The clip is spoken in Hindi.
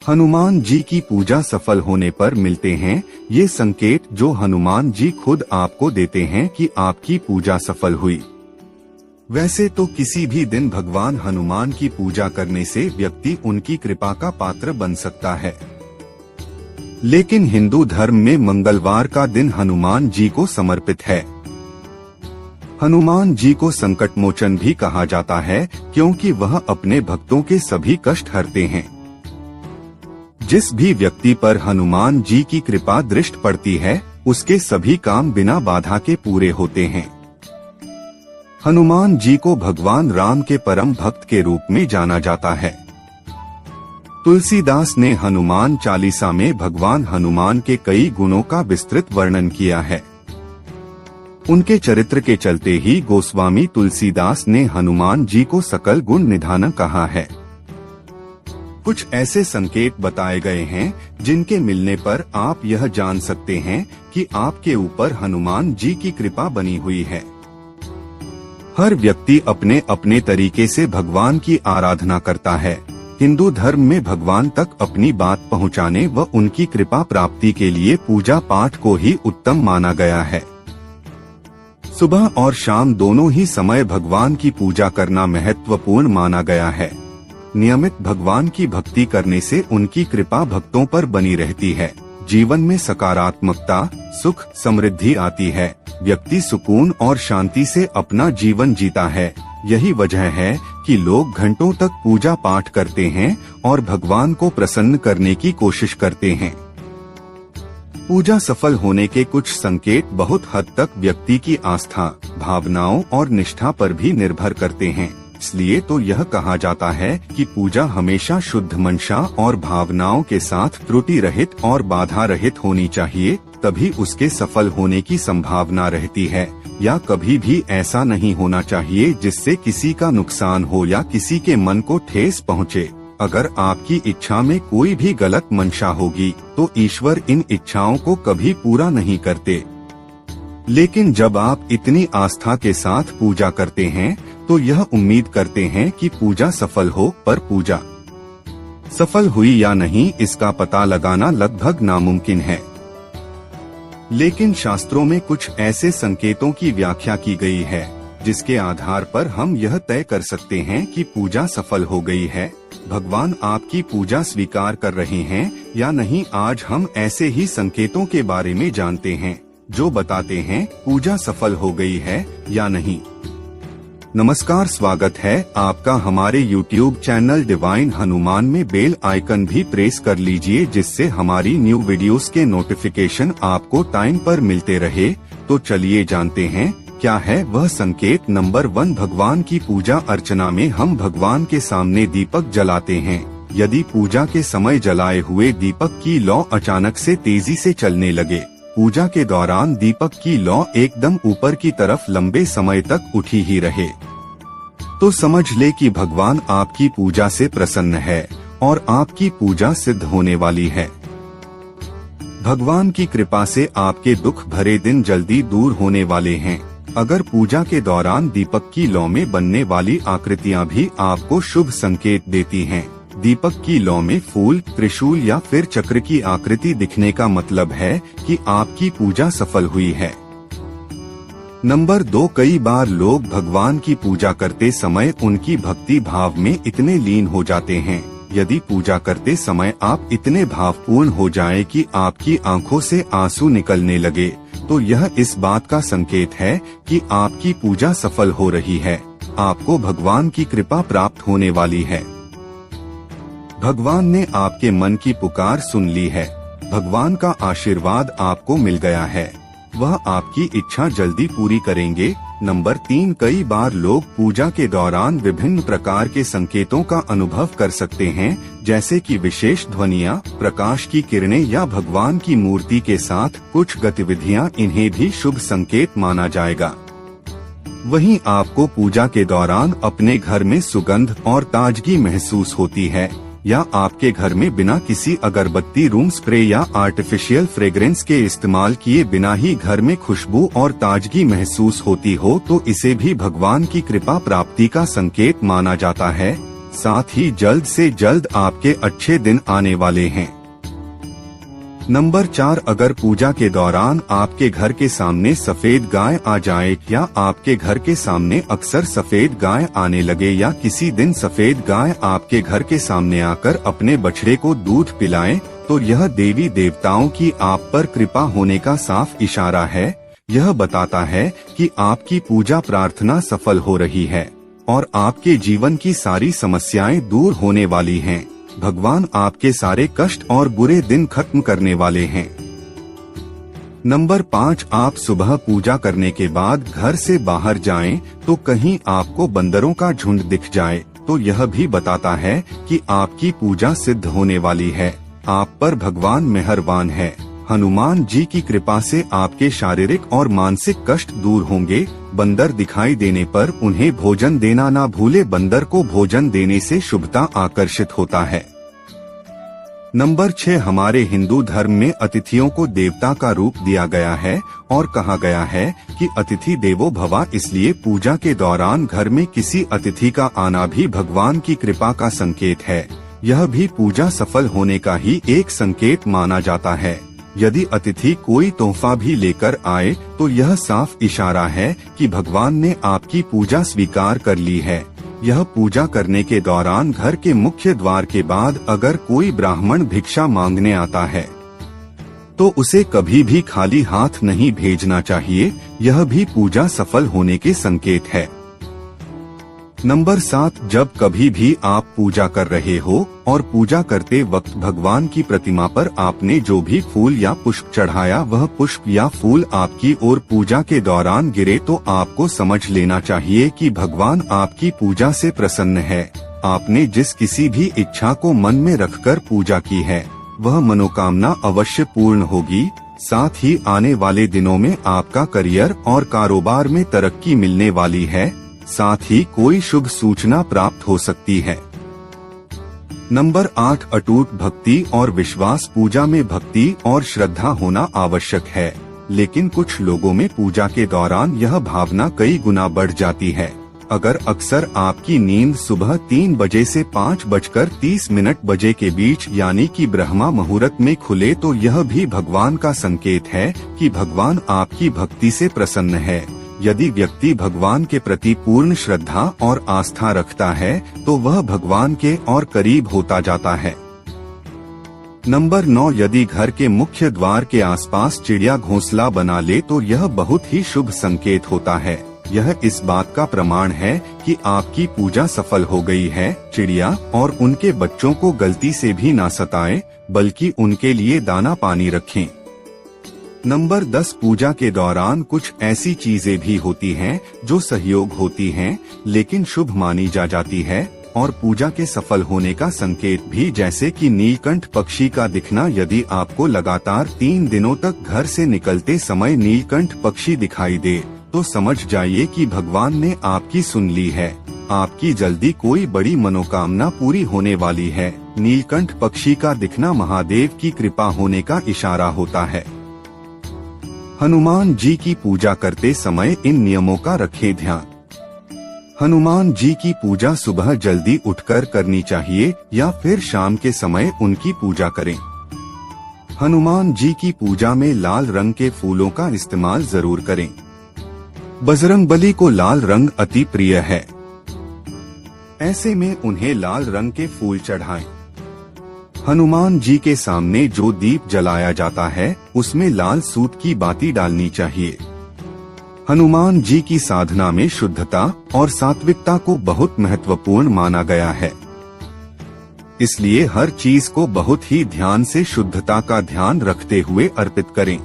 हनुमान जी की पूजा सफल होने पर मिलते हैं ये संकेत जो हनुमान जी खुद आपको देते हैं कि आपकी पूजा सफल हुई। वैसे तो किसी भी दिन भगवान हनुमान की पूजा करने से व्यक्ति उनकी कृपा का पात्र बन सकता है, लेकिन हिंदू धर्म में मंगलवार का दिन हनुमान जी को समर्पित है। हनुमान जी को संकट मोचन भी कहा जाता है क्योंकि वह अपने भक्तों के सभी कष्ट हरते हैं। जिस भी व्यक्ति पर हनुमान जी की कृपा दृष्ट पड़ती है उसके सभी काम बिना बाधा के पूरे होते हैं। हनुमान जी को भगवान राम के परम भक्त के रूप में जाना जाता है। तुलसीदास ने हनुमान चालीसा में भगवान हनुमान के कई गुणों का विस्तृत वर्णन किया है। उनके चरित्र के चलते ही गोस्वामी तुलसीदास ने हनुमान जी को सकल गुण निधान कहा है। कुछ ऐसे संकेत बताए गए हैं जिनके मिलने पर आप यह जान सकते हैं कि आपके ऊपर हनुमान जी की कृपा बनी हुई है। हर व्यक्ति अपने अपने तरीके से भगवान की आराधना करता है। हिंदू धर्म में भगवान तक अपनी बात पहुंचाने व उनकी कृपा प्राप्ति के लिए पूजा पाठ को ही उत्तम माना गया है। सुबह और शाम दोनों ही समय भगवान की पूजा करना महत्वपूर्ण माना गया है। नियमित भगवान की भक्ति करने से उनकी कृपा भक्तों पर बनी रहती है। जीवन में सकारात्मकता, सुख, समृद्धि आती है। व्यक्ति सुकून और शांति से अपना जीवन जीता है। यही वजह है कि लोग घंटों तक पूजा पाठ करते हैं और भगवान को प्रसन्न करने की कोशिश करते हैं। पूजा सफल होने के कुछ संकेत बहुत हद तक व्यक्ति की आस्था, भावनाओं और निष्ठा पर भी निर्भर करते हैं। इसलिए तो यह कहा जाता है कि पूजा हमेशा शुद्ध मंशा और भावनाओं के साथ त्रुटि रहित और बाधा रहित होनी चाहिए, तभी उसके सफल होने की संभावना रहती है। या कभी भी ऐसा नहीं होना चाहिए जिससे किसी का नुकसान हो या किसी के मन को ठेस पहुँचे। अगर आपकी इच्छा में कोई भी गलत मंशा होगी तो ईश्वर इन इच्छाओं को कभी पूरा नहीं करते। लेकिन जब आप इतनी आस्था के साथ पूजा करते हैं तो यह उम्मीद करते हैं कि पूजा सफल हो, पर पूजा सफल हुई या नहीं इसका पता लगाना लगभग नामुमकिन है। लेकिन शास्त्रों में कुछ ऐसे संकेतों की व्याख्या की गई है जिसके आधार पर हम यह तय कर सकते हैं कि पूजा सफल हो गई है। भगवान आपकी पूजा स्वीकार कर रहे हैं या नहीं, आज हम ऐसे ही संकेतों के बारे में जानते हैं जो बताते हैं पूजा सफल हो गई है या नहीं। नमस्कार, स्वागत है आपका हमारे YouTube चैनल डिवाइन हनुमान में। बेल आइकन भी प्रेस कर लीजिए जिससे हमारी न्यू वीडियोस के नोटिफिकेशन आपको टाइम पर मिलते रहे। तो चलिए जानते हैं क्या है वह संकेत। नंबर 1, भगवान की पूजा अर्चना में हम भगवान के सामने दीपक जलाते हैं। यदि पूजा के समय जलाए हुए दीपक की लौ अचानक से तेजी से चलने लगे, पूजा के दौरान दीपक की लौ एकदम ऊपर की तरफ लंबे समय तक उठी ही रहे, तो समझ ले कि भगवान आपकी पूजा से प्रसन्न है और आपकी पूजा सिद्ध होने वाली है। भगवान की कृपा से आपके दुख भरे दिन जल्दी दूर होने वाले हैं। अगर पूजा के दौरान दीपक की लौ में बनने वाली आकृतियां भी आपको शुभ संकेत देती हैं, दीपक की लौ में फूल, त्रिशूल या फिर चक्र की आकृति दिखने का मतलब है कि आपकी पूजा सफल हुई है। नंबर 2, कई बार लोग भगवान की पूजा करते समय उनकी भक्ति भाव में इतने लीन हो जाते हैं। यदि पूजा करते समय आप इतने भावपूर्ण हो जाएं कि आपकी आंखों से आंसू निकलने लगे, तो यह इस बात का संकेत है कि आपकी पूजा सफल हो रही है। आपको भगवान की कृपा प्राप्त होने वाली है। भगवान ने आपके मन की पुकार सुन ली है। भगवान का आशीर्वाद आपको मिल गया है। वह आपकी इच्छा जल्दी पूरी करेंगे। नंबर 3, कई बार लोग पूजा के दौरान विभिन्न प्रकार के संकेतों का अनुभव कर सकते हैं, जैसे कि विशेष ध्वनियाँ, प्रकाश की किरणें या भगवान की मूर्ति के साथ कुछ गतिविधियाँ। इन्हें भी शुभ संकेत माना जाएगा। वहीं आपको पूजा के दौरान अपने घर में सुगंध और ताजगी महसूस होती है, या आपके घर में बिना किसी अगरबत्ती, रूम स्प्रे या आर्टिफिशियल फ्रेग्रेंस के इस्तेमाल किए बिना ही घर में खुशबू और ताजगी महसूस होती हो, तो इसे भी भगवान की कृपा प्राप्ति का संकेत माना जाता है। साथ ही जल्द से जल्द आपके अच्छे दिन आने वाले हैं। नंबर 4, अगर पूजा के दौरान आपके घर के सामने सफेद गाय आ जाए या आपके घर के सामने अक्सर सफेद गाय आने लगे या किसी दिन सफेद गाय आपके घर के सामने आकर अपने बछड़े को दूध पिलाए, तो यह देवी देवताओं की आप पर कृपा होने का साफ इशारा है। यह बताता है कि आपकी पूजा प्रार्थना सफल हो रही है और आपके जीवन की सारी समस्याएं दूर होने वाली हैं। भगवान आपके सारे कष्ट और बुरे दिन खत्म करने वाले हैं। नंबर 5, आप सुबह पूजा करने के बाद घर से बाहर जाएं, तो कहीं आपको बंदरों का झुंड दिख जाए तो यह भी बताता है कि आपकी पूजा सिद्ध होने वाली है। आप पर भगवान मेहरबान है। हनुमान जी की कृपा से आपके शारीरिक और मानसिक कष्ट दूर होंगे। बंदर दिखाई देने पर उन्हें भोजन देना ना भूले। बंदर को भोजन देने से शुभता आकर्षित होता है। नंबर 6, हमारे हिंदू धर्म में अतिथियों को देवता का रूप दिया गया है और कहा गया है कि अतिथि देवो भव, इसलिए पूजा के दौरान घर में किसी अतिथि का आना भी भगवान की कृपा का संकेत है। यह भी पूजा सफल होने का ही एक संकेत माना जाता है। यदि अतिथि कोई तोहफा भी लेकर आए तो यह साफ इशारा है कि भगवान ने आपकी पूजा स्वीकार कर ली है। यह पूजा करने के दौरान घर के मुख्य द्वार के बाद अगर कोई ब्राह्मण भिक्षा मांगने आता है तो उसे कभी भी खाली हाथ नहीं भेजना चाहिए। यह भी पूजा सफल होने के संकेत है। नंबर 7, जब कभी भी आप पूजा कर रहे हो और पूजा करते वक्त भगवान की प्रतिमा पर आपने जो भी फूल या पुष्प चढ़ाया वह पुष्प या फूल आपकी ओर पूजा के दौरान गिरे तो आपको समझ लेना चाहिए कि भगवान आपकी पूजा से प्रसन्न है। आपने जिस किसी भी इच्छा को मन में रखकर पूजा की है वह मनोकामना अवश्य पूर्ण होगी। साथ ही आने वाले दिनों में आपका करियर और कारोबार में तरक्की मिलने वाली है। साथ ही कोई शुभ सूचना प्राप्त हो सकती है। नंबर 8, अटूट भक्ति और विश्वास। पूजा में भक्ति और श्रद्धा होना आवश्यक है, लेकिन कुछ लोगों में पूजा के दौरान यह भावना कई गुना बढ़ जाती है। अगर अक्सर आपकी नींद सुबह 3 बजे से 5:30 बजे के बीच यानी कि ब्रह्मा मुहूर्त में खुले तो यह भी भगवान का संकेत है कि भगवान आपकी भक्ति से प्रसन्न है। यदि व्यक्ति भगवान के प्रति पूर्ण श्रद्धा और आस्था रखता है तो वह भगवान के और करीब होता जाता है। नंबर 9, यदि घर के मुख्य द्वार के आसपास चिड़िया घोंसला बना ले तो यह बहुत ही शुभ संकेत होता है। यह इस बात का प्रमाण है कि आपकी पूजा सफल हो गई है। चिड़िया और उनके बच्चों को गलती से भी ना सताएं, बल्कि उनके लिए दाना पानी रखें। नंबर 10, पूजा के दौरान कुछ ऐसी चीजें भी होती हैं जो सहयोग होती हैं लेकिन शुभ मानी जाती है और पूजा के सफल होने का संकेत भी, जैसे कि नीलकंठ पक्षी का दिखना। यदि आपको लगातार 3 दिनों तक घर से निकलते समय नीलकंठ पक्षी दिखाई दे तो समझ जाइए कि भगवान ने आपकी सुन ली है। आपकी जल्दी कोई बड़ी मनोकामना पूरी होने वाली है। नीलकंठ पक्षी का दिखना महादेव की कृपा होने का इशारा होता है। हनुमान जी की पूजा करते समय इन नियमों का रखें ध्यान। हनुमान जी की पूजा सुबह जल्दी उठकर करनी चाहिए या फिर शाम के समय उनकी पूजा करें। हनुमान जी की पूजा में लाल रंग के फूलों का इस्तेमाल जरूर करें। बजरंगबली को लाल रंग अति प्रिय है, ऐसे में उन्हें लाल रंग के फूल चढ़ाएं। हनुमान जी के सामने जो दीप जलाया जाता है उसमें लाल सूत की बाती डालनी चाहिए। हनुमान जी की साधना में शुद्धता और सात्विकता को बहुत महत्वपूर्ण माना गया है, इसलिए हर चीज को बहुत ही ध्यान से शुद्धता का ध्यान रखते हुए अर्पित करें।